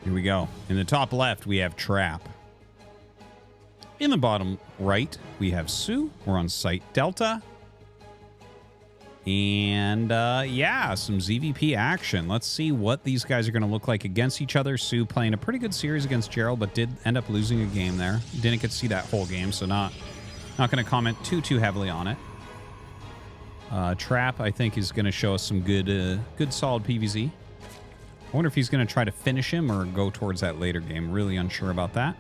Here we go. In the top left, we have Trap. In the bottom right, we have soO. We're on site Delta. And, yeah, some ZVP action. Let's see what these guys are going to look like against each other. soO playing a pretty good series against Gerald, but did end up losing a game there. Didn't get to see that whole game, so not going to comment too heavily on it. Trap, I think, is going to show us some good solid PvZ. I wonder if he's going to try to finish him or go towards that later game. Really unsure about that.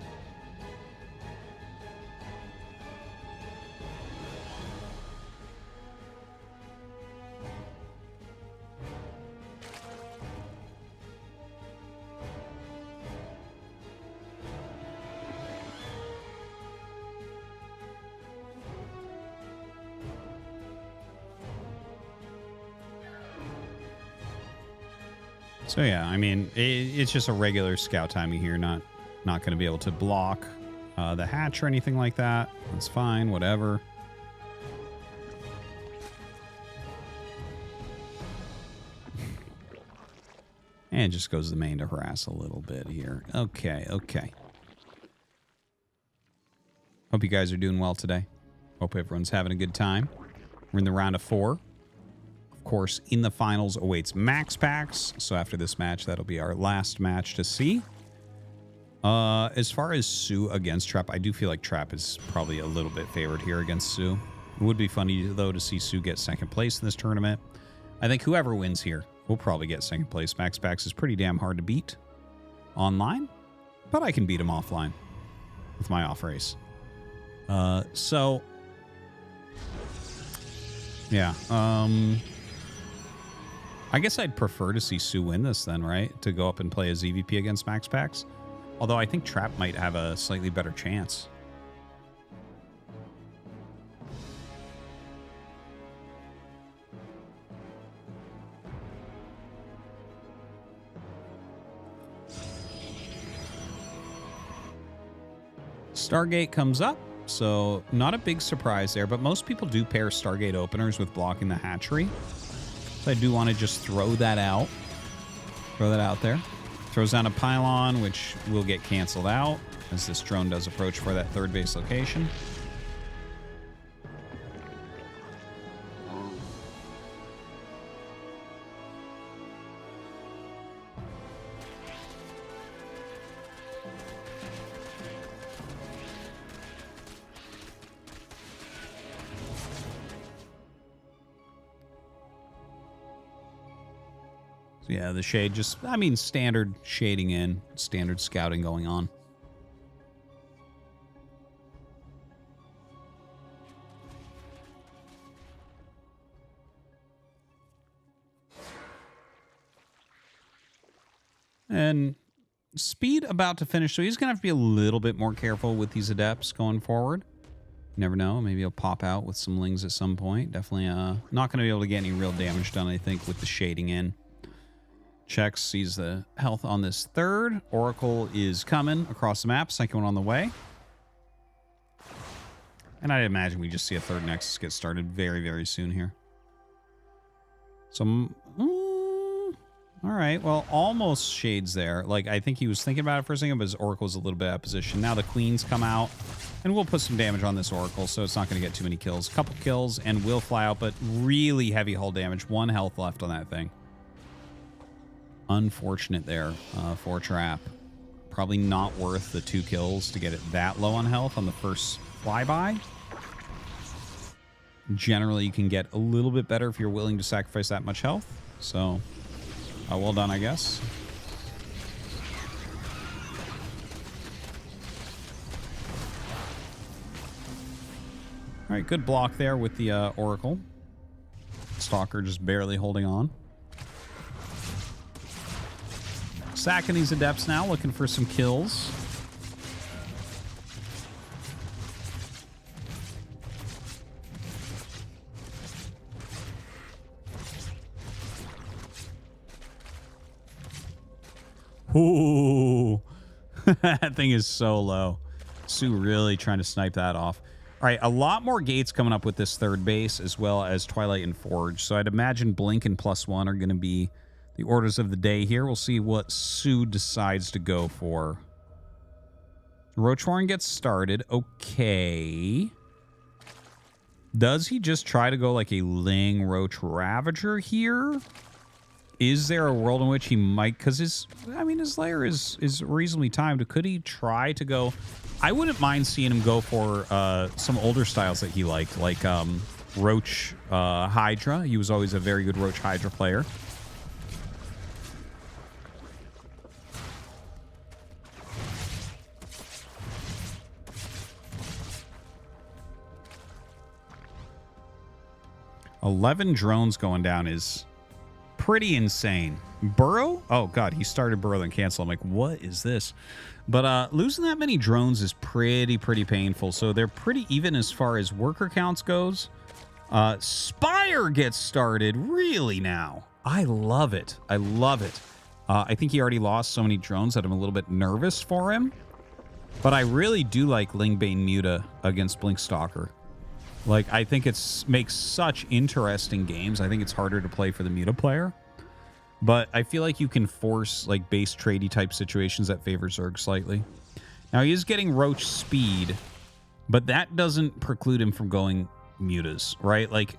So yeah, I mean, it's just a regular scout timing here. Not going to be able to block the hatch or anything like that. That's fine, whatever. And just goes the main to harass a little bit here. Okay. Hope you guys are doing well today. Hope everyone's having a good time. We're in the round of 4. Course, in the finals awaits max packs, so after this match that'll be our last match to see. As far as soO against Trap, I do feel like Trap is probably a little bit favored here against soO. It would be funny though to see soO get second place in this tournament. I think whoever wins here will probably get second place. Max packs is pretty damn hard to beat online, but I can beat him offline with my off race. So yeah, I guess I'd prefer to see soO win this then, right? To go up and play a ZVP against Max Packs. Although I think Trap might have a slightly better chance. Stargate comes up, so not a big surprise there, but most people do pair Stargate openers with blocking the hatchery. I do want to just throw that out. Throw that out there. Throws down a pylon, which will get canceled out as this drone does approach for that third base location. Yeah, the shade just, I mean, standard shading in, standard scouting going on. And speed about to finish, so he's going to have to be a little bit more careful with these adepts going forward. You never know, maybe he'll pop out with some lings at some point. Definitely not going to be able to get any real damage done, I think, with the shading in. Checks, sees the health on this third. Oracle is coming across the map. Second one on the way. And I imagine we just see a third Nexus get started very, very soon here. So, all right. Well, almost shades there. Like, I think he was thinking about it for a second, but his Oracle's a little bit out of position. Now the Queens come out, and we'll put some damage on this Oracle, so it's not going to get too many kills. A couple kills, and will fly out, but really heavy hull damage. 1 health left on that thing. Unfortunate there for Trap. Probably not worth the 2 kills to get it that low on health on the first flyby. Generally, you can get a little bit better if you're willing to sacrifice that much health. So, well done, I guess. All right, good block there with the Oracle. Stalker just barely holding on. Sacking these adepts now, looking for some kills. Ooh, that thing is so low. soO really trying to snipe that off. All right, a lot more gates coming up with this third base, as well as Twilight and Forge. So I'd imagine Blink and +1 are going to be the orders of the day here. We'll see what soO decides to go for. Roach Warren gets started. Okay. Does he just try to go like a Ling Roach Ravager here? Is there a world in which he might... Because his lair is reasonably timed. Could he try to go... I wouldn't mind seeing him go for some older styles that he liked, like Roach Hydra. He was always a very good Roach Hydra player. $11 drones going down is pretty insane. Burrow? Oh, God, he started Burrow then cancel. I'm like, what is this? But losing that many drones is pretty painful. So they're pretty even as far as worker counts goes. Spire gets started. Really now? I love it. I love it. I think he already lost so many drones that I'm a little bit nervous for him. But I really do like Lingbane Muta against Blinkstalker. Like, I think makes such interesting games. I think it's harder to play for the Muta player. But I feel like you can force, like, base tradey type situations that favor Zerg slightly. Now, he is getting Roach speed, but that doesn't preclude him from going Mutas, right? Like,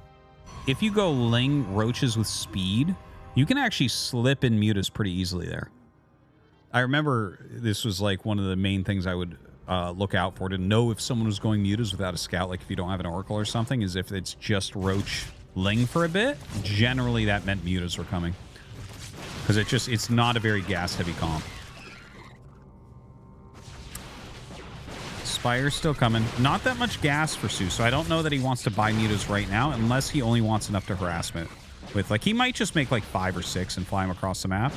if you go Ling Roaches with speed, you can actually slip in Mutas pretty easily there. I remember this was, like, one of the main things I would... look out for to know if someone was going Mutas without a scout, like if you don't have an Oracle or something, is if it's just Roach Ling for a bit. Generally, that meant Mutas were coming. Because it's not a very gas-heavy comp. Spire's still coming. Not that much gas for soO, so I don't know that he wants to buy Mutas right now, unless he only wants enough to harassment with. Like, he might just make like 5 or 6 and fly him across the map.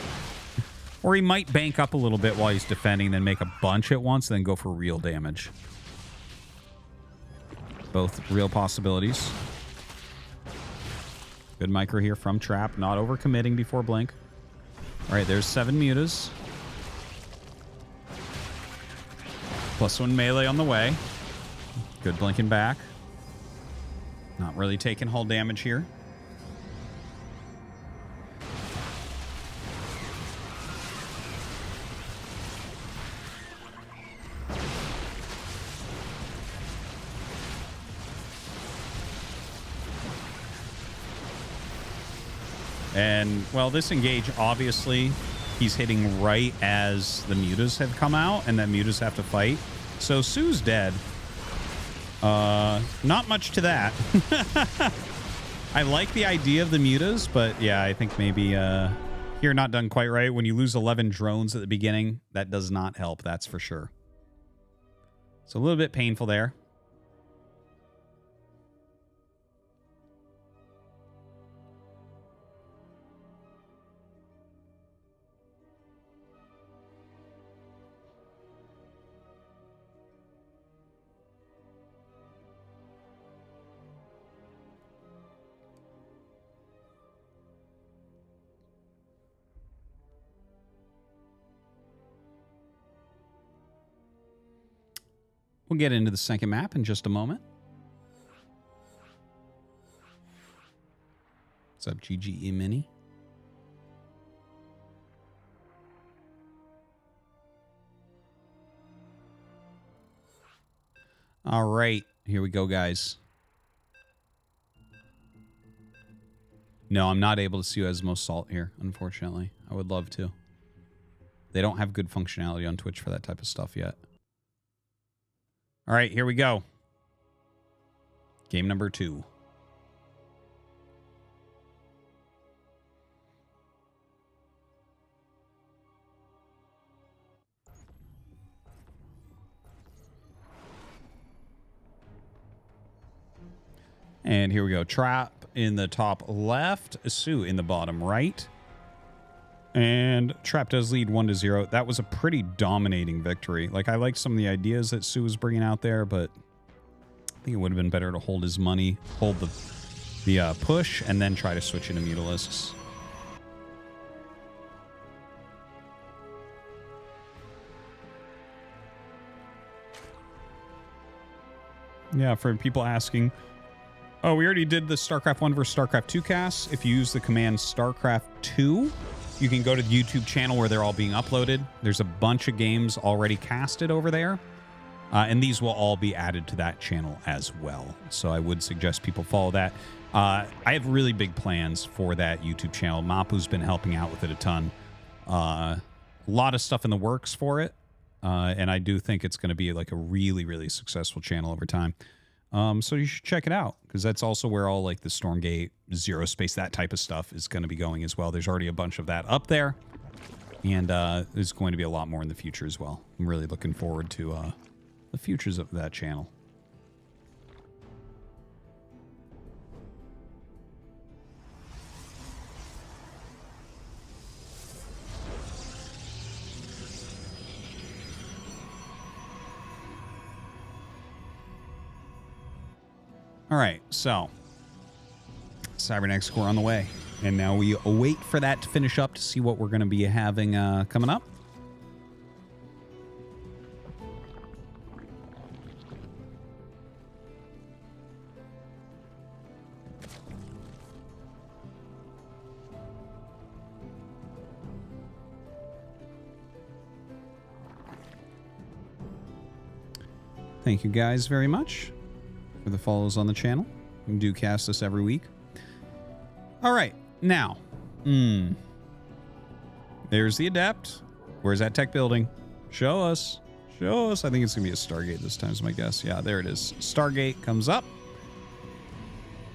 Or he might bank up a little bit while he's defending, then make a bunch at once, then go for real damage. Both real possibilities. Good micro here from Trap. Not overcommitting before Blink. All right, there's 7 Mutas. +1 melee on the way. Good blinking back. Not really taking hull damage here. And, well, this engage, obviously, he's hitting right as the Mutas have come out, and then Mutas have to fight. So soO's dead. Not much to that. I like the idea of the Mutas, but, yeah, I think maybe here not done quite right. When you lose 11 drones at the beginning, that does not help, that's for sure. So a little bit painful there. We'll get into the second map in just a moment. What's up, GGE Mini? All right, here we go, guys. No, I'm not able to see Esmo Salt here, unfortunately. I would love to. They don't have good functionality on Twitch for that type of stuff yet. All right, here we go. Game number 2. And here we go. Trap in the top left, soO in the bottom right. And Trap does lead 1-0. That was a pretty dominating victory. Like, I like some of the ideas that soO was bringing out there, but I think it would have been better to hold his money, hold the push, and then try to switch into Mutalisks. Yeah, for people asking, oh, we already did the StarCraft 1 versus StarCraft 2 cast. If you use the command StarCraft 2 You can go to the YouTube channel where they're all being uploaded. There's a bunch of games already casted over there. And these will all be added to that channel as well. So I would suggest people follow that. I have really big plans for that YouTube channel. Mapu's been helping out with it a ton. A lot of stuff in the works for it. And I do think it's going to be like a really, really successful channel over time. So you should check it out, because that's also where all like the Stormgate, Zero Space, that type of stuff is going to be going as well. There's already a bunch of that up there, and there's going to be a lot more in the future as well. I'm really looking forward to the futures of that channel. All right, so Cybernetic score on the way. And now we await for that to finish up to see what we're going to be having coming up. Thank you guys very much for the follows on the channel. We do cast this every week. All right, now, there's the Adept. Where's that tech building? Show us. Show us. I think it's going to be a Stargate this time is my guess. Yeah, there it is. Stargate comes up.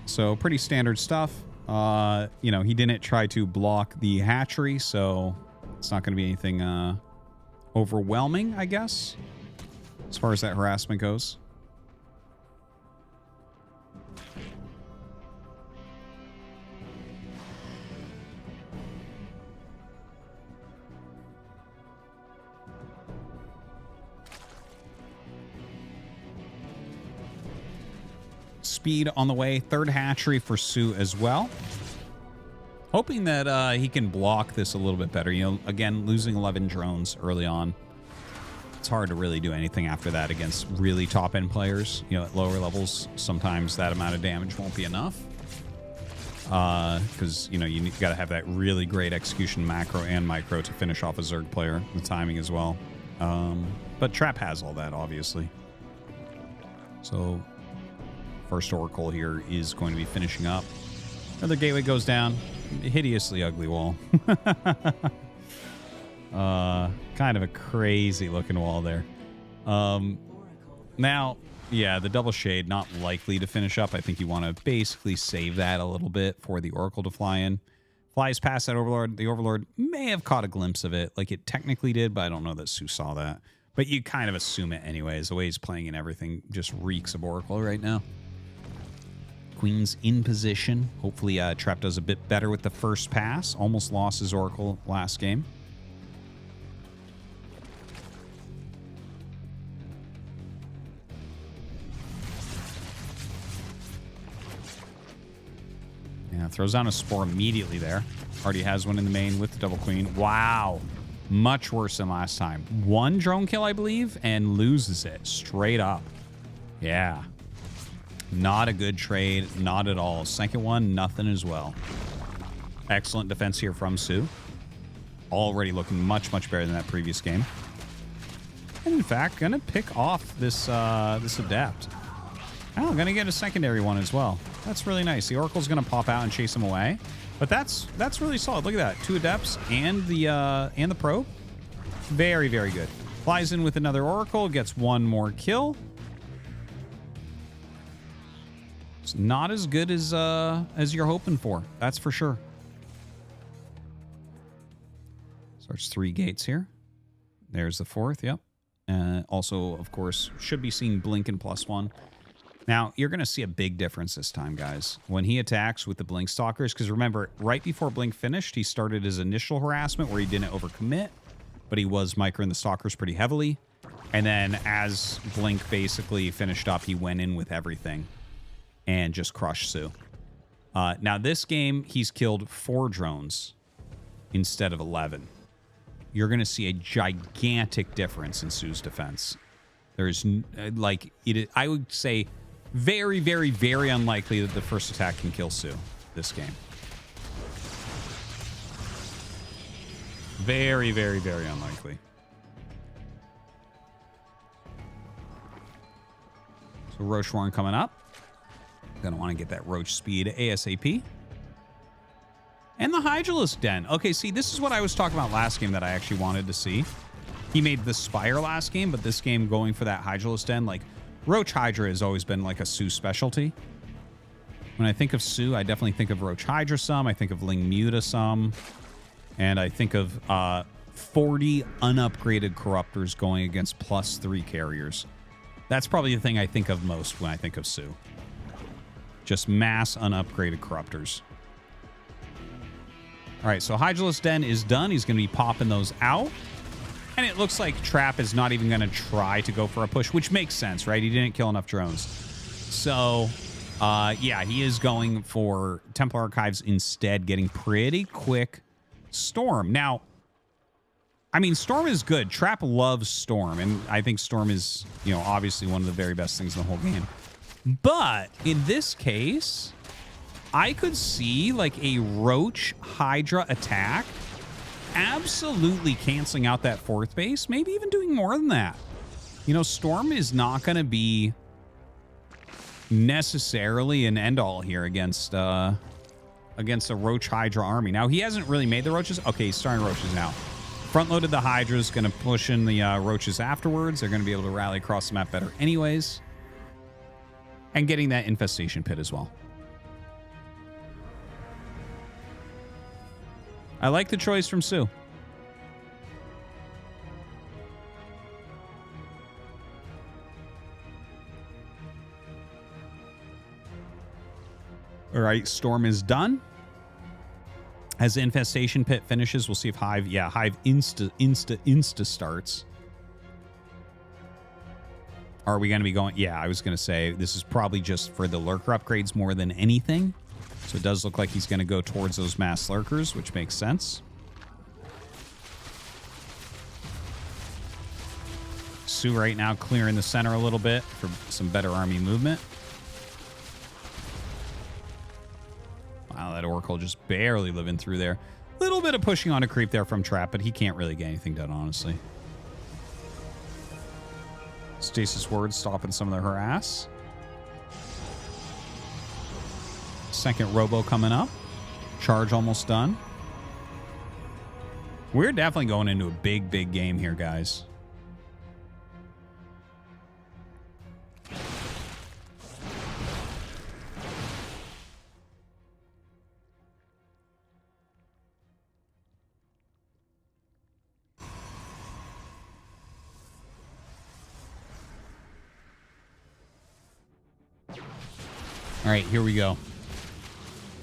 So pretty standard stuff. You know, he didn't try to block the hatchery, so it's not going to be anything overwhelming, I guess, as far as that harassment goes. Speed on the way. Third hatchery for soO as well. Hoping that he can block this a little bit better. You know, again, losing 11 drones early on. It's hard to really do anything after that against really top-end players. You know, at lower levels, sometimes that amount of damage won't be enough. Because, you know, you got to have that really great execution macro and micro to finish off a Zerg player. The timing as well. But Trap has all that, obviously. So first Oracle here is going to be finishing up. Another gateway goes down. Hideously ugly wall. Kind of a crazy looking wall there. Now, yeah, the double shade not likely to finish up. I think you want to basically save that a little bit for the Oracle to fly in. Flies past that Overlord. The Overlord may have caught a glimpse of it, like it technically did, but I don't know that soO saw that. But you kind of assume it anyways. The way he's playing and everything just reeks of Oracle right now. Queen's in position. Hopefully Trap does a bit better with the first pass. Almost lost his Oracle last game. Yeah, throws down a Spore immediately there. Already has one in the main with the double queen. Wow. Much worse than last time. One drone kill, I believe, and loses it straight up. Yeah. Not a good trade. Not at all. Second one, nothing as well. Excellent defense here from soO. Already looking much, much better than that previous game. And in fact, gonna pick off this this Adept. Oh, gonna get a secondary one as well. That's really nice. The Oracle's gonna pop out and chase him away. But that's really solid. Look at that. 2 Adepts and the Probe. Very, very good. Flies in with another Oracle, gets one more kill. It's not as good as you're hoping for. That's for sure. So there's 3 gates here. There's the 4th, yep. Also, of course, should be seeing Blink and +1. Now, you're going to see a big difference this time, guys. When he attacks with the Blink Stalkers, because remember, right before Blink finished, he started his initial harassment where he didn't overcommit, but he was microing the Stalkers pretty heavily. And then as Blink basically finished up, he went in with everything and just crushed soO. Now, this game, he's killed 4 drones instead of 11. You're going to see a gigantic difference in soO's defense. There's, like, I would say very, very, very unlikely that the first attack can kill soO this game. Very, very, very unlikely. So Roach Warren coming up. Gonna want to get that Roach speed ASAP. And the Hydralisk Den. Okay, see, this is what I was talking about last game that I actually wanted to see. He made the Spire last game, but this game going for that Hydralisk Den, like, Roach Hydra has always been like a soO specialty. When I think of soO, I definitely think of Roach Hydra some. I think of Ling Muta some. And I think of 40 unupgraded Corruptors going against +3 carriers. That's probably the thing I think of most when I think of soO. Just mass unupgraded Corruptors. All right, so Hydralisk Den is done. He's going to be popping those out. And it looks like Trap is not even going to try to go for a push, which makes sense, right? He didn't kill enough drones. So, yeah, he is going for Templar Archives instead, getting pretty quick Storm. Now, I mean, Storm is good. Trap loves Storm, and I think Storm is, you know, obviously one of the very best things in the whole game. But in this case, I could see like a Roach Hydra attack absolutely canceling out that 4th base, maybe even doing more than that. You know, Storm is not going to be necessarily an end-all here against a Roach Hydra army. Now, he hasn't really made the Roaches. Okay, he's starting Roaches now. Front-loaded the Hydras, going to push in the Roaches afterwards. They're going to be able to rally across the map better anyways. And getting that Infestation Pit as well. I like the choice from soO. All right, Storm is done. As the Infestation Pit finishes, we'll see if Hive, yeah, Hive insta starts. Are we going to be going? Yeah, I was going to say this is probably just for the lurker upgrades more than anything. So it does look like he's going to go towards those mass lurkers, which makes sense. soO right now clearing the center a little bit for some better army movement. Wow, that Oracle just barely living through there. Little bit of pushing on a creep there from Trap, but he can't really get anything done, honestly. Stasis Ward stopping some of the harass. Second Robo coming up. Charge almost done. We're definitely going into a big, big game here, guys. All right, here we go.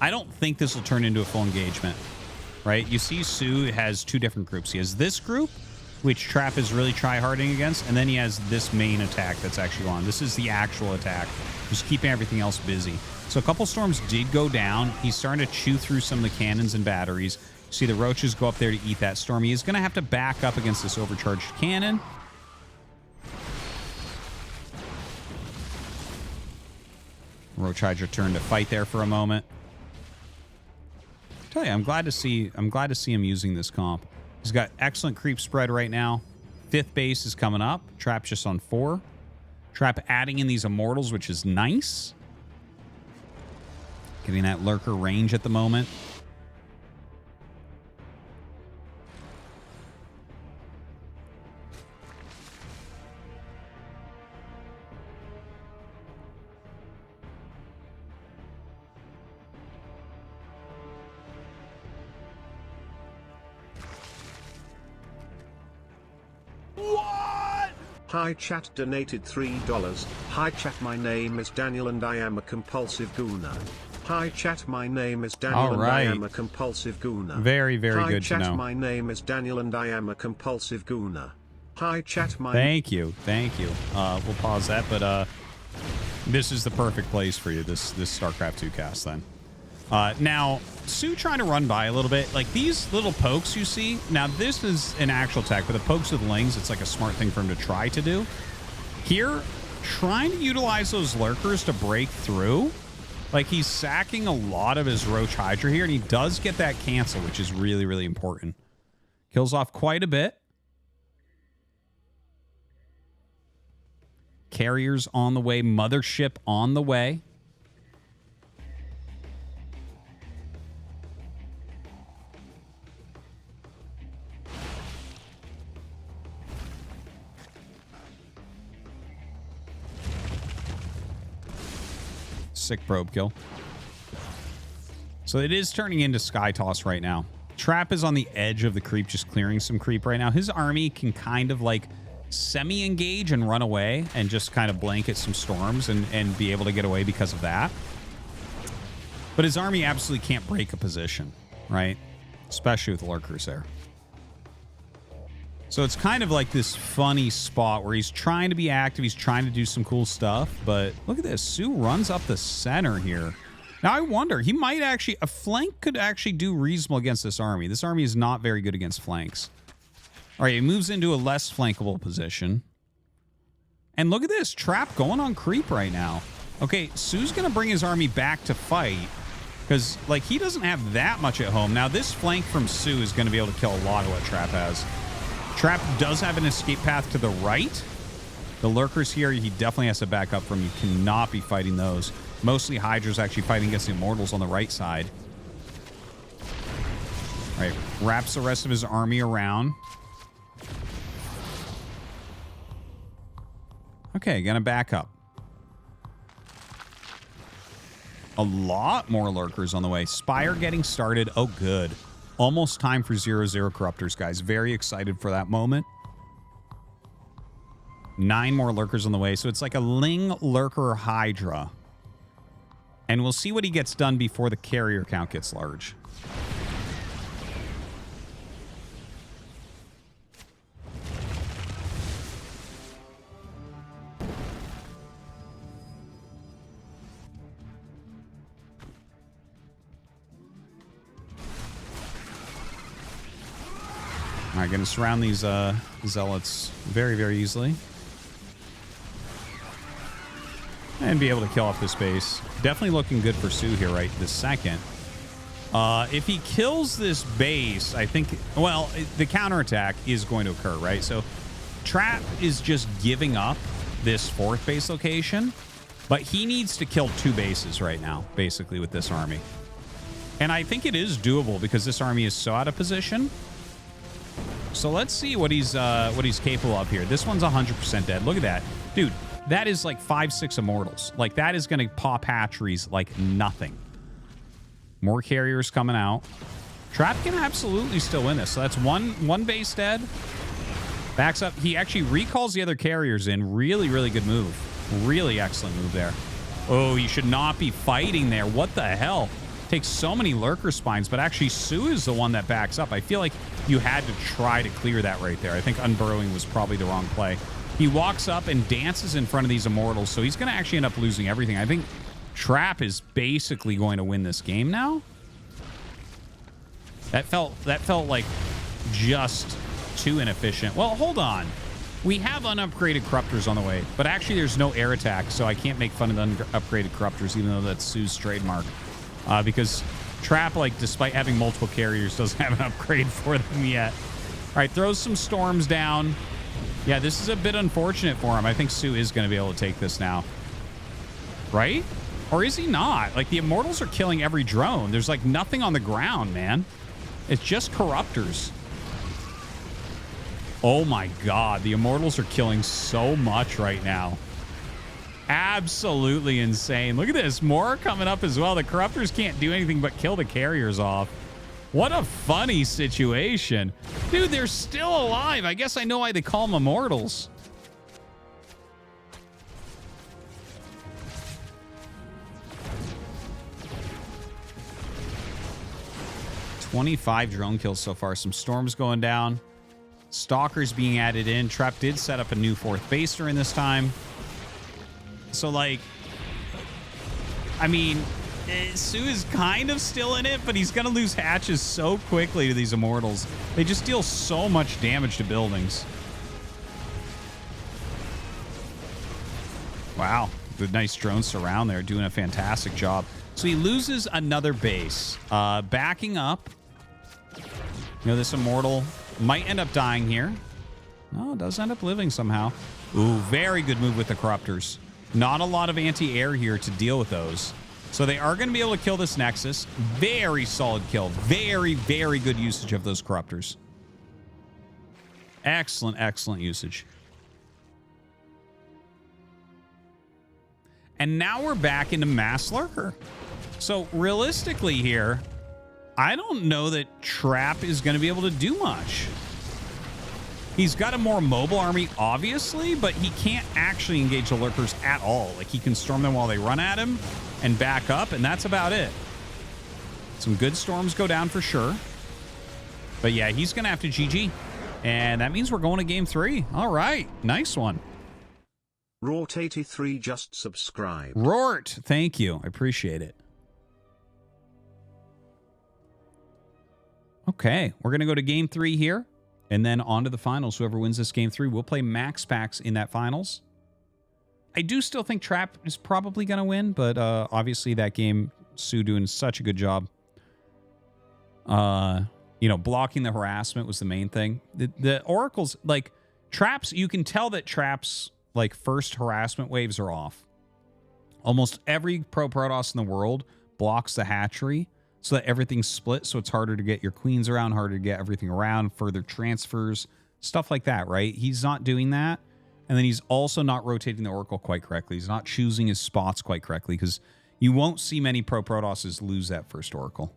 I don't think this will turn into a full engagement, right? You see soO has two different groups. He has this group, which Trap is really try-harding against, and then he has this main attack that's actually on. This is the actual attack, just keeping everything else busy. So a couple storms did go down. He's starting to chew through some of the cannons and batteries. You see the Roaches go up there to eat that storm. He is going to have to back up against this overcharged cannon. Roach Hydra turned to fight there for a moment. I tell you, I'm glad to see him using this comp. He's got excellent creep spread right now. 5th base is coming up. Trap's just on 4. Trap adding in these immortals, which is nice. Getting that lurker range at the moment. Hi chat donated $3. Hi chat, my name is Daniel and I am a compulsive gooner. Hi chat, my name is Daniel and I am a compulsive gooner. Very, very good to know. Hi chat, my name is Daniel and I am a compulsive gooner. Hi chat, my... Thank you. We'll pause that, but this is the perfect place for you, this StarCraft 2 cast then. Now, soO trying to run by a little bit. Like, these little pokes you see, now this is an actual attack, but the pokes with Lings, it's like a smart thing for him to try to do. Here, trying to utilize those lurkers to break through. Like, he's sacking a lot of his Roach Hydra here, and he does get that cancel, which is really, really important. Kills off quite a bit. Carriers on the way. Mothership on the way. Sick probe kill. So it is turning into Sky Toss right now. Trap is on the edge of the creep, just clearing some creep right now. His army can kind of like semi-engage and run away and just kind of blanket some storms and be able to get away because of that. But his army absolutely can't break a position, right? Especially with lurkers there. So it's kind of like this funny spot where he's trying to be active. He's trying to do some cool stuff. But look at this. soO runs up the center here. Now, I wonder, he might actually... A flank could actually do reasonable against this army. This army is not very good against flanks. All right, he moves into a less flankable position. And look at this. Trap going on creep right now. Okay, soO's going to bring his army back to fight. Because, like, he doesn't have that much at home. Now, this flank from soO is going to be able to kill a lot of what Trap has. Trap does have an escape path to the right. The lurkers here, he definitely has to back up from. You cannot be fighting those. Mostly Hydra's actually fighting against the Immortals on the right side. All right, wraps the rest of his army around. Okay, gonna back up. A lot more lurkers on the way. Spire getting started. Oh, good. Almost time for 0-0 Corruptors, guys. Very excited for that moment. 9 more lurkers on the way. So it's like a Ling Lurker Hydra. And we'll see what he gets done before the carrier count gets large. All right, going to surround these zealots very, very easily. And be able to kill off this base. Definitely looking good for soO here right this second. If he kills this base, I think... Well, the counterattack is going to occur, right? So Trap is just giving up this 4th base location. But he needs to kill 2 bases right now, basically, with this army. And I think it is doable because this army is so out of position. So let's see what he's capable of here. This one's 100% dead. Look at that. Dude, that is like 5-6 Immortals. Like, that is going to pop hatcheries like nothing. More carriers coming out. Trap can absolutely still win this. So that's one base dead. Backs up. He actually recalls the other carriers in. Really, really good move. Really excellent move there. Oh, you should not be fighting there. What the hell? Takes so many lurker spines, but actually soO is the one that backs up. I feel like you had to try to clear that right there. I think unburrowing was probably the wrong play. He walks up and dances in front of these Immortals, so he's going to actually end up losing everything. I think Trap is basically going to win this game now. That felt like just too inefficient. Well, hold on. We have unupgraded Corruptors on the way, but actually there's no air attack, so I can't make fun of the unupgraded Corruptors, even though that's soO's trademark. Because Trap, like, despite having multiple carriers, doesn't have an upgrade for them yet. All right, throws some storms down. Yeah, this is a bit unfortunate for him. I think soO is going to be able to take this now. Right? Or is he not? Like, the Immortals are killing every drone. There's, like, nothing on the ground, man. It's just Corruptors. Oh, my God. The Immortals are killing so much right now. Absolutely insane. Look at this. More coming up as well. The Corruptors can't do anything but kill the carriers off. What a funny situation. Dude, they're still alive. I guess I know why they call them Immortals. $25 drone kills so far. Some storms going down. Stalkers being added in. Trap did set up a new 4th base during this time. So, like, I mean, soO is kind of still in it, but he's going to lose hatches so quickly to these Immortals. They just deal so much damage to buildings. Wow. The nice drone surround there, doing a fantastic job. So he loses another base. Backing up. You know, this Immortal Might end up dying here. No, it does end up living somehow. Ooh, very good move with the Corruptors. Not a lot of anti-air here to deal with those. So they are going to be able to kill this Nexus. Very solid kill. Very, very good usage of those Corruptors. Excellent, excellent usage. And now we're back into Mass Lurker. So realistically here, I don't know that Trap is going to be able to do much. He's got a more mobile army, obviously, but he can't actually engage the Lurkers at all. Like, he can storm them while they run at him and back up, and that's about it. Some good storms go down for sure. But yeah, he's going to have to GG. And that means we're going to game 3. All right. Nice one. Rort83 just subscribed. Rort, thank you. I appreciate it. Okay, we're going to go to game 3 here. And then on to the finals. Whoever wins this game 3 will play max packs in that finals. I do still think Trap is probably going to win, but obviously that game, soO doing such a good job. You know, blocking the harassment was the main thing. The Oracles, like, Traps, you can tell that Traps, like, first harassment waves are off. Almost every Pro Protoss in the world blocks the hatchery so that everything's split, so it's harder to get your queens around, harder to get everything around, further transfers, stuff like that, right? He's not doing that. And then he's also not rotating the Oracle quite correctly. He's not choosing his spots quite correctly, because you won't see many Pro Protosses lose that first Oracle.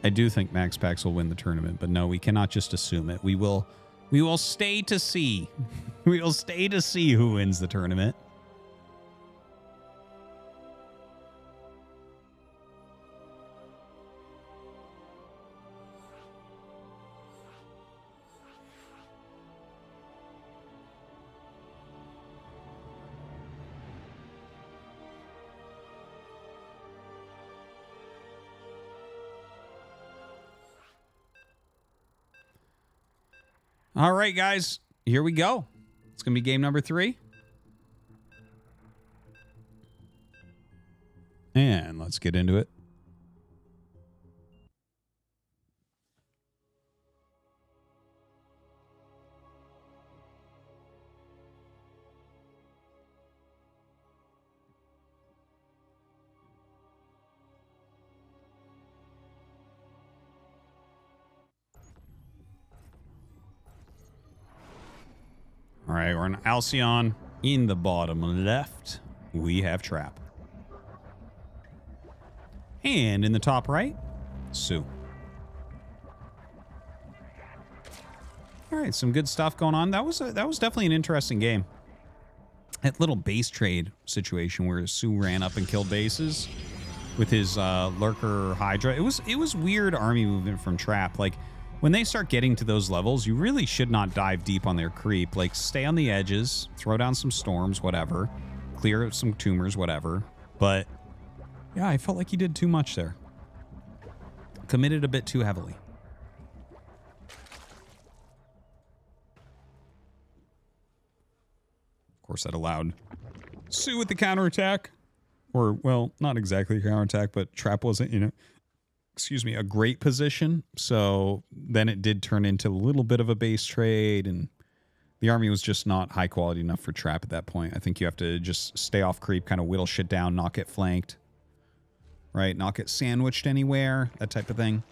I do think Max Pax will win the tournament, but no, we cannot just assume it. We will stay to see. We will stay to see who wins the tournament. All right, guys, here we go. It's going to be game number 3. And let's get into it. All right, we're in Alcyon. In the bottom left, we have Trap. And in the top right, soO. All right, some good stuff going on. That was definitely an interesting game. That little base trade situation where soO ran up and killed bases with his Lurker Hydra. It was weird army movement from Trap. Like, when they start getting to those levels, you really should not dive deep on their creep. Like, stay on the edges, throw down some storms, whatever. Clear some tumors, whatever. But, yeah, I felt like he did too much there. Committed a bit too heavily. Of course, that allowed soO with the counterattack. Or, well, not exactly a counterattack, but Trap wasn't, you know, excuse me, a great position. So then it did turn into a little bit of a base trade, and the army was just not high quality enough for Trap at that point. I think you have to just stay off creep, kind of whittle shit down, not get flanked, right? Not get sandwiched anywhere, that type of thing.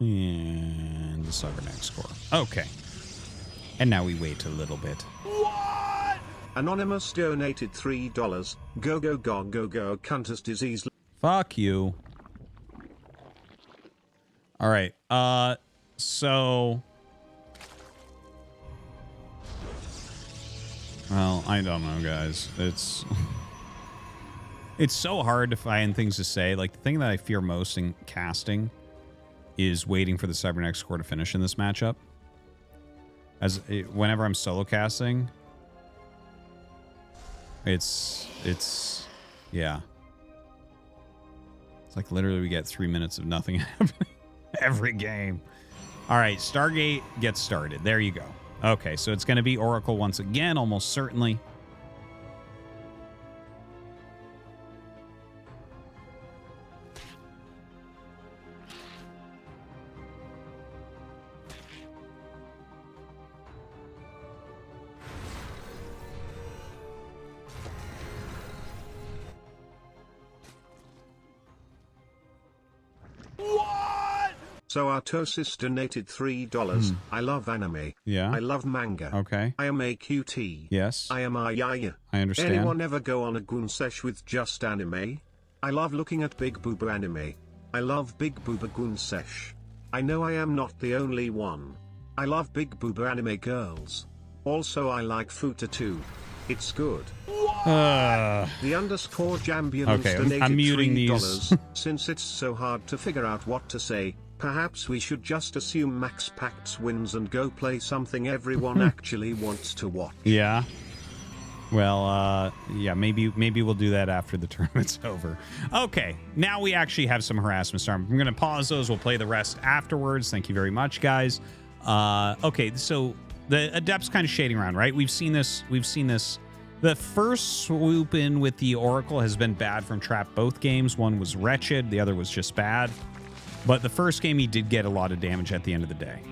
And the Cybernetic score. Okay. And now we wait a little bit. What? Anonymous donated $3. Go, go, go, go, go, cuntest disease. Fuck you. All right. So Well, I don't know, guys. It's it's so hard to find things to say. Like, the thing that I fear most in casting is waiting for the Cybernetic score to finish in this matchup. Whenever I'm solo casting, it's yeah. It's like literally we get 3 minutes of nothing happening every game. All right, Stargate gets started. There you go. Okay, so it's going to be Oracle once again, almost certainly. So Artosis donated $3. I love anime. Yeah. I love manga. Okay. I am a QT. Yes. I am a yaya. I understand. Anyone ever go on a goon sesh with just anime? I love looking at Big Booba anime. I love Big Booba goon sesh. I know I am not the only one. I love Big Booba anime girls. Also I like Futa too. It's good. The underscore Jambulance donated I'm muting $3. these. Since it's so hard to figure out what to say, perhaps we should just assume Max Pacts wins and go play something everyone actually wants to watch. Yeah. Well, yeah, maybe we'll do that after the tournament's over. Okay, now we actually have some harassment storm. I'm going to pause those. We'll play the rest afterwards. Thank you very much, guys. Okay, so the Adept's kind of shading around, right? We've seen this. The first swoop in with the Oracle has been bad from Trap both games. One was wretched. The other was just bad. But the first game, he did get a lot of damage at the end of the day.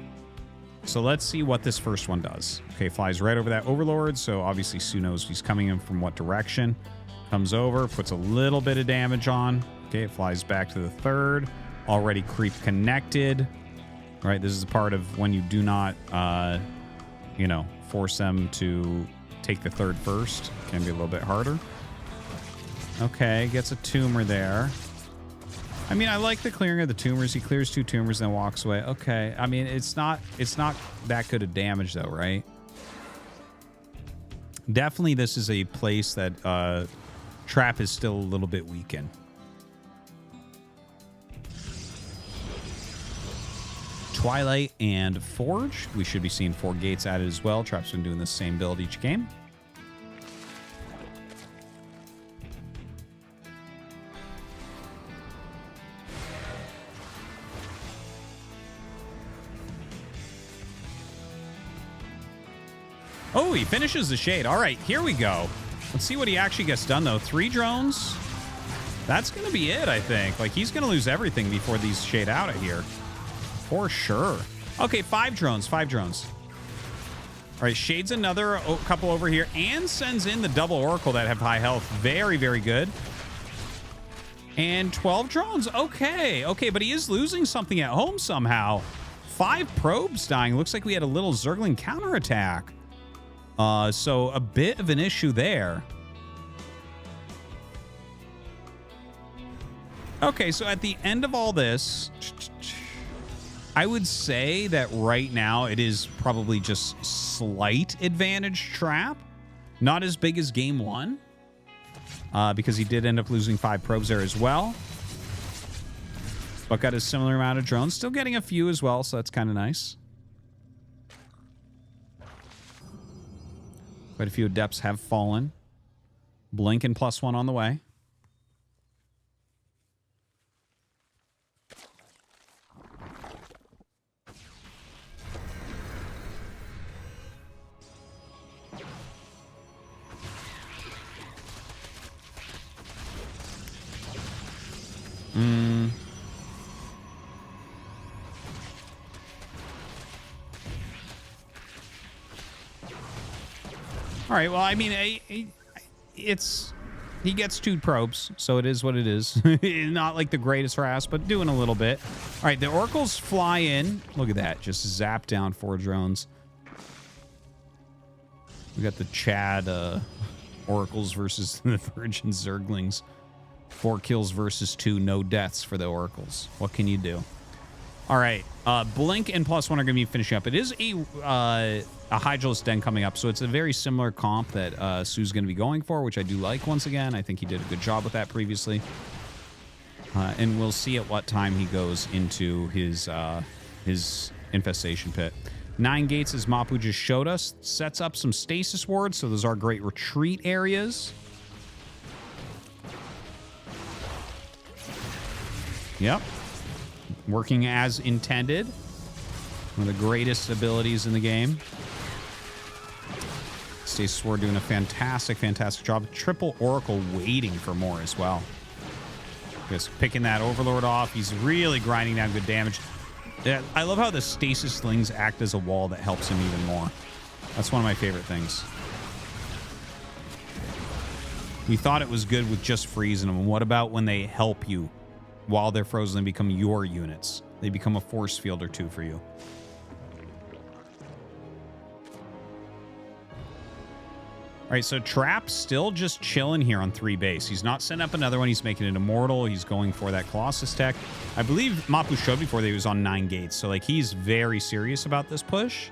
So let's see what this first one does. Okay, flies right over that Overlord. So obviously soO knows he's coming in from what direction. Comes over, puts a little bit of damage on. Okay, it flies back to the third. Already creep connected. All right, this is a part of when you do not, force them to take the third first. Can be a little bit harder. Okay, gets a tumor there. I mean, I like the clearing of the tumors. He clears 2 tumors and then walks away. Okay, I mean, it's not that good of damage though, right? Definitely this is a place that Trap is still a little bit weak in. Twilight and Forge. We should be seeing 4 gates added as well. Trap's been doing the same build each game. Oh, he finishes the shade. All right, here we go. Let's see what he actually gets done, though. 3 drones. That's going to be it, I think. Like, he's going to lose everything before these shade out of here. For sure. Okay, 5 drones. 5 drones. All right, shades another couple over here and sends in the double Oracle that have high health. Very, very good. And 12 drones. Okay, but he is losing something at home somehow. 5 probes dying. Looks like we had a little Zergling counterattack. So a bit of an issue there. Okay, so at the end of all this, I would say that right now it is probably just slight advantage Trap. Not as big as game 1. Because he did end up losing 5 probes there as well. But got a similar amount of drones. Still getting a few as well, so that's kind of nice. Quite a few Adepts have fallen. Blink and +1 on the way. All right, well, I mean, he gets 2 probes, so it is what it is. Not like the greatest harass, but doing a little bit. All right, the Oracles fly in. Look at that, just zap down 4 drones. We got the Chad Oracles versus the Virgin Zerglings. 4 kills versus 2, no deaths for the Oracles. What can you do? All right. Blink and +1 are going to be finishing up. It is a Hydralis Den coming up, so it's a very similar comp that soO's going to be going for, which I do like once again. I think he did a good job with that previously. And we'll see at what time he goes into his infestation pit. 9 gates, as Mapu just showed us, sets up some stasis wards, so those are great retreat areas. Yep. Working as intended. One of the greatest abilities in the game. Stasis Ward doing a fantastic job. Triple Oracle waiting for more as well. Just picking that Overlord off. He's really grinding down good damage. Yeah, I love how the Stasis Slings act as a wall that helps him even more. That's one of my favorite things. We thought it was good with just freezing them. What about when they help you while they're frozen and become your units? They become a force field or two for you. All right, so Trap's still just chilling here on 3 base. He's not setting up another one. He's making it immortal. He's going for that Colossus tech. I believe Mapu showed before that he was on 9 gates. So, like, he's very serious about this push.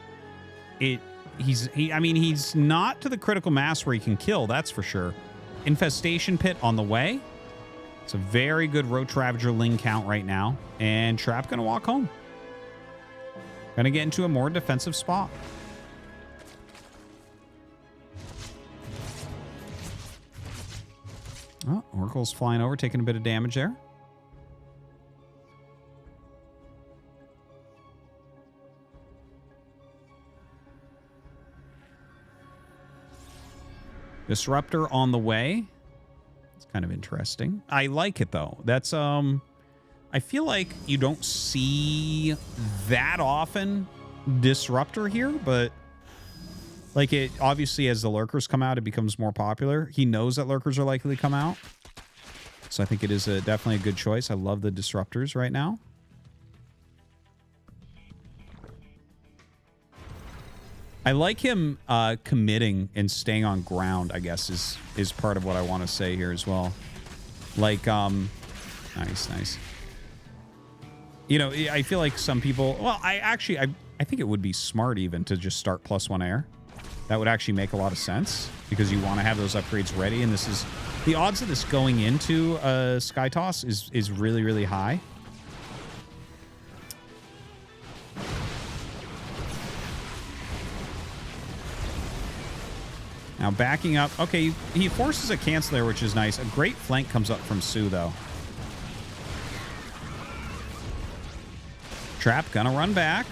I mean, he's not to the critical mass where he can kill, that's for sure. Infestation Pit on the way. It's a very good Roach Ravager Ling count right now. And Trap going to walk home. Going to get into a more defensive spot. Oh, Oracle's flying over, taking a bit of damage there. Disruptor on the way. It's kind of interesting. I like it, though. That's, I feel like you don't see that often Disruptor here, but... like, it obviously, as the lurkers come out, it becomes more popular. He knows that lurkers are likely to come out. So I think it is definitely a good choice. I love the disruptors right now. I like him committing and staying on ground, I guess, is part of what I want to say here as well. Like, nice. You know, I feel like some people... well, I think it would be smart even to just start +1 air. That would actually make a lot of sense because you want to have those upgrades ready. And this is the odds of this going into Sky Toss is really, really high. Now backing up. Okay, he forces a cancel there, which is nice. A great flank comes up from soO, though. Trap gonna run back.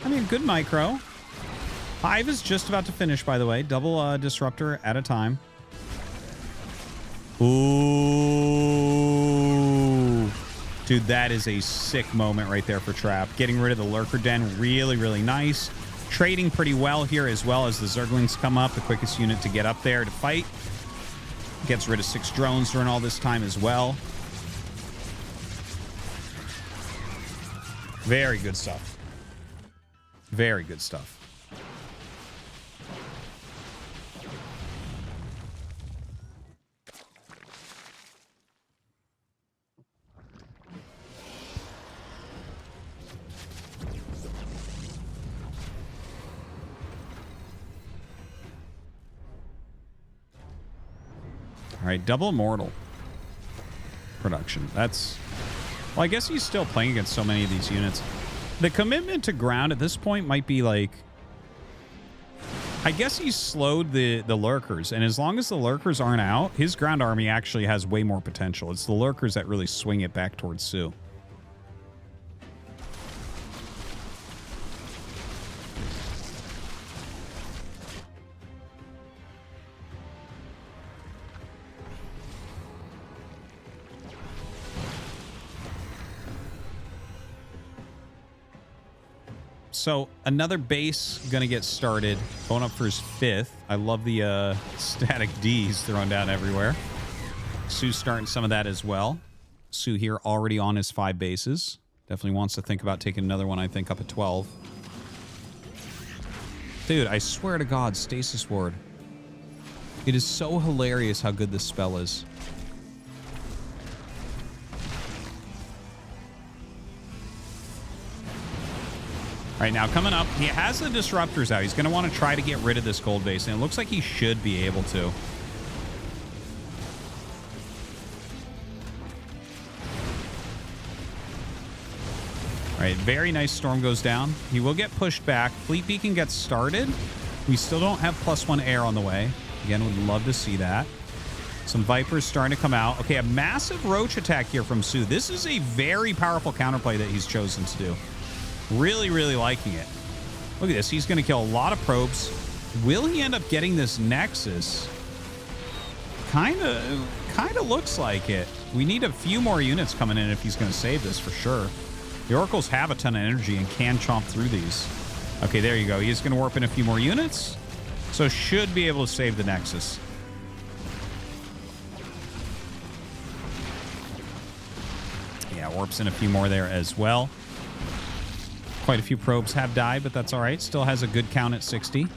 I mean, good micro. Hive is just about to finish, by the way. Double disruptor at a time. Ooh. Dude, that is a sick moment right there for Trap. Getting rid of the Lurker Den, really, really nice. Trading pretty well here as well as the Zerglings come up. The quickest unit to get up there to fight. Gets rid of 6 drones during all this time as well. Very good stuff. Very good stuff. All right, double immortal production. That's... well, I guess he's still playing against so many of these units. The commitment to ground at this point might be like... I guess he's slowed the lurkers, and as long as the lurkers aren't out, his ground army actually has way more potential. It's the lurkers that really swing it back towards soO. So another base going to get started. Going up for his 5th. I love the static Ds thrown down everywhere. soO's starting some of that as well. soO here already on his 5 bases. Definitely wants to think about taking another one, I think, up at 12. Dude, I swear to God, Stasis Ward. It is so hilarious how good this spell is. right, now coming up, he has the disruptors out. He's going to want to try to get rid of this gold base, and it looks like he should be able to. All right, very nice storm goes down. He will get pushed back. Fleet Beacon gets started. We still don't have +1 air on the way. Again, would love to see that. Some Vipers starting to come out. Okay, a massive Roach attack here from soO. This is a very powerful counterplay that he's chosen to do. Really, really liking it. Look at this. He's going to kill a lot of probes. Will he end up getting this Nexus? Kind of looks like it. We need a few more units coming in if he's going to save this for sure. The Oracles have a ton of energy and can chomp through these. Okay, there you go. He's going to warp in a few more units. So should be able to save the Nexus. Yeah, warps in a few more there as well. Quite a few probes have died, but that's all right. Still has a good count at 60.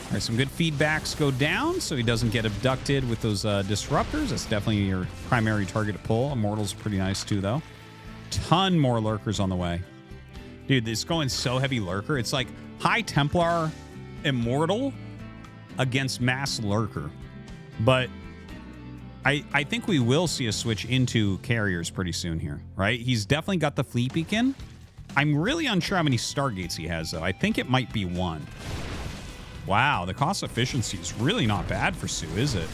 All right, some good feedbacks go down so he doesn't get abducted with those disruptors. That's definitely your primary target to pull. Immortal's pretty nice too, though. Ton more lurkers on the way. Dude, this is going so heavy lurker. It's like High Templar Immortal against Mass Lurker. But I think we will see a switch into carriers pretty soon here, right? He's definitely got the Fleet Beacon. I'm really unsure how many Stargates he has, though. I think it might be 1. Wow, the cost efficiency is really not bad for soO, is it?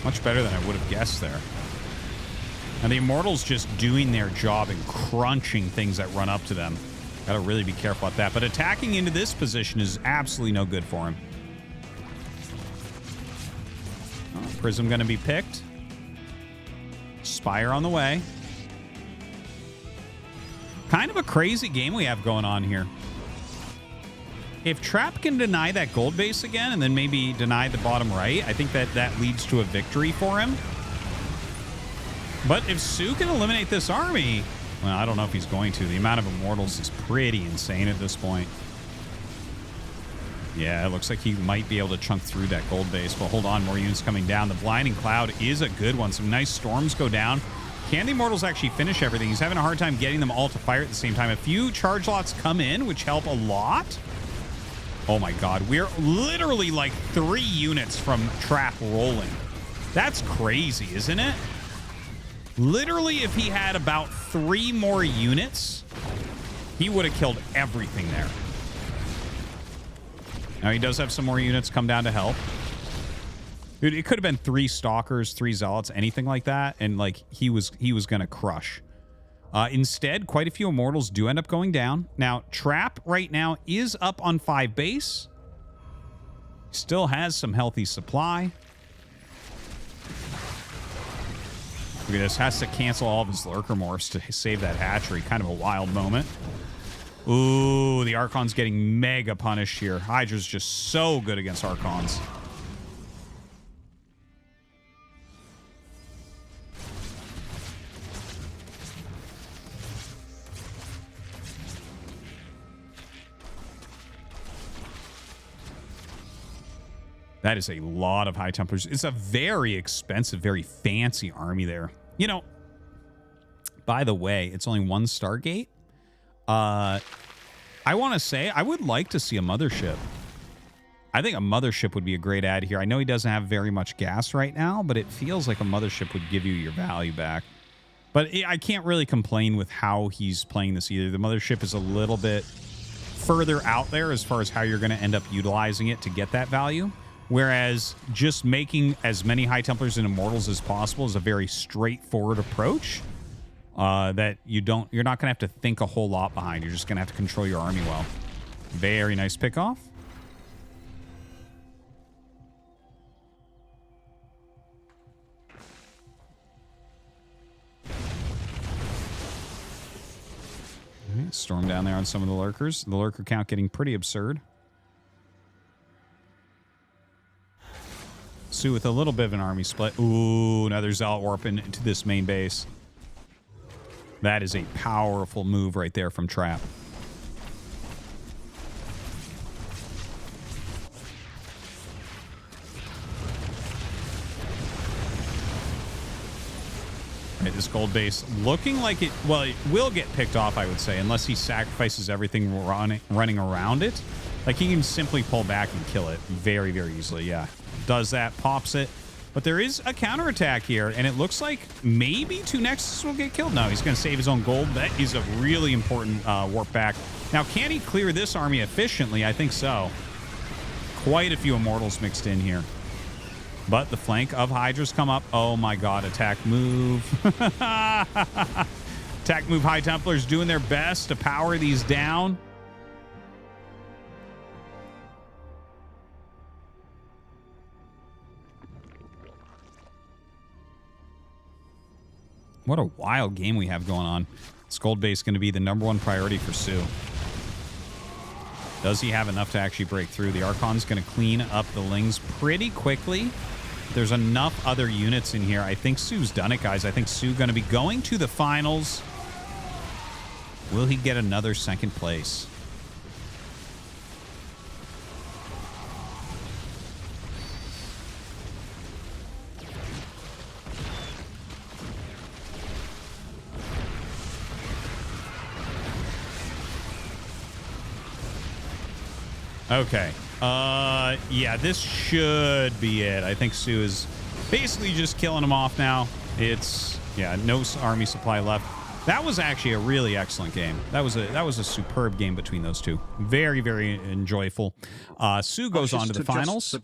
Much better than I would have guessed there. And the Immortals just doing their job and crunching things that run up to them. Got to really be careful about that. But attacking into this position is absolutely no good for him. Oh, Prism going to be picked. Spire on the way. Kind of a crazy game we have going on here. If Trap can deny that gold base again and then maybe deny the bottom right, I think that leads to a victory for him. But if soO can eliminate this army, well, I don't know if he's going to. The amount of Immortals is pretty insane at this point. Yeah, it looks like he might be able to chunk through that gold base. But hold on, more units coming down. The Blinding Cloud is a good one. Some nice storms go down. Can the Immortals actually finish everything? He's having a hard time getting them all to fire at the same time. A few charge lots come in, which help a lot. Oh my god, we're literally like 3 units from Trap rolling. That's crazy, isn't it? Literally, if he had about 3 more units, he would have killed everything there. Now, he does have some more units come down to help. Dude, it could have been 3 Stalkers, 3 Zealots, anything like that, and like he was going to crush. Instead, quite a few Immortals do end up going down. Now, Trap right now is up on 5 base. Still has some healthy supply. Look at this. Has to cancel all of his Lurker Morphs to save that hatchery. Kind of a wild moment. Ooh, the Archon's getting mega punished here. Hydra's just so good against Archons. That is a lot of High Templars. It's a very expensive, very fancy army there. You know, by the way, it's only 1 Stargate. I want to say I would like to see a Mothership. I think a Mothership would be a great add here. I know he doesn't have very much gas right now, but it feels like a Mothership would give you your value back. But I can't really complain with how he's playing this either. The Mothership is a little bit further out there as far as how you're going to end up utilizing it to get that value. Whereas just making as many High Templars and Immortals as possible is a very straightforward approach that you're not going to have to think a whole lot behind. You're just going to have to control your army well. Very nice pickoff. All right, storm down there on some of the Lurkers. The Lurker count getting pretty absurd. soO with a little bit of an army split. Ooh, another Zealot warp into this main base. That is a powerful move right there from Trap. Okay, this gold base looking like it, well, it will get picked off, I would say, unless he sacrifices everything running around it. Like, he can simply pull back and kill it very, very easily. Yeah, does that, pops it. But there is a counterattack here, and it looks like maybe 2 Nexus will get killed. No, he's going to save his own gold. That is a really important warp back. Now, can he clear this army efficiently? I think so. Quite a few Immortals mixed in here. But the flank of Hydras come up. Oh my god, attack move. Attack move. High Templars doing their best to power these down. What a wild game we have going on. This gold base going to be the #1 priority for soO. Does he have enough to actually break through? The Archon's going to clean up the Lings pretty quickly. There's enough other units in here. I think soO's done it, guys. I think soO going to be going to the finals. Will he get another 2nd place? Okay. Yeah, this should be it. I think soO is basically just killing him off now. It's, yeah, no army supply left. That was actually a really excellent game. That was a superb game between those two. Very, very enjoyable. soO goes on to the finals.